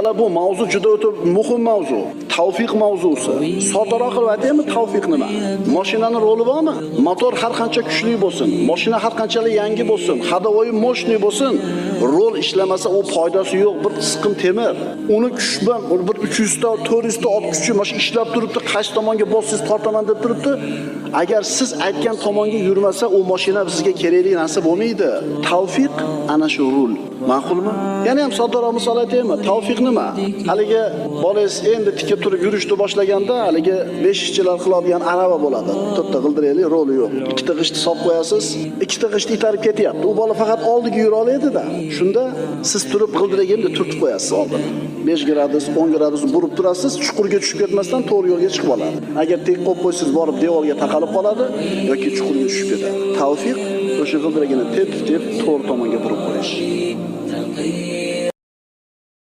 Hali bu mavzu juda o'ta muhim mavzu. Tavfiq mavzusi. Soddaroq qilib aytaymi, tavfiq nima? Mashinaning roli bormi? Motor har qancha kuchli bo'lsin, mashina har qanchalik yangi bo'lsin, hadovoyi moshni bo'lsin, rol ishlamasa u foydasi yo'q, bir siqim temir. Uni kuch bilan bir 300 ta, 400 ta ot kuchi mashina ishlab turibdi, qaysi tomonga bossiz tortaman deb turibdi. Agar siz aytgan tomonga yurmasa, u mashina sizga kerakli narsa bo'lmaydi. Tavfiq ana shu rol. Ma'qulmi? Yana ham soddaroq misol aytaymi? Tavfiq nima? Haligi bolangiz endi tikib turib yurishni boshlaganda, haligi 5ishchilar qiladigan arava bo'ladi. To'rtta g'ildirakli roli yo'q. Ikkita g'ishtni solib qo'yasiz, ikkita g'ishtni itarib ketyapti. U bola faqat oldiga yura oladi-da. Shunda siz turib g'ildiragini turtib qo'yasiz oldin. 5 gradus, 10 gradus burib turasiz, chuqurga tushib ketmasdan to'g'ri yo'lga chiqib oladi. Agar tek qo'yib qo'ysiz, borib devorga taqalib qoladi yoki chuqurga tushib ketadi. Tavfiq o'sha g'ildiragini tep to'g'ri tomonga burib qo'yish.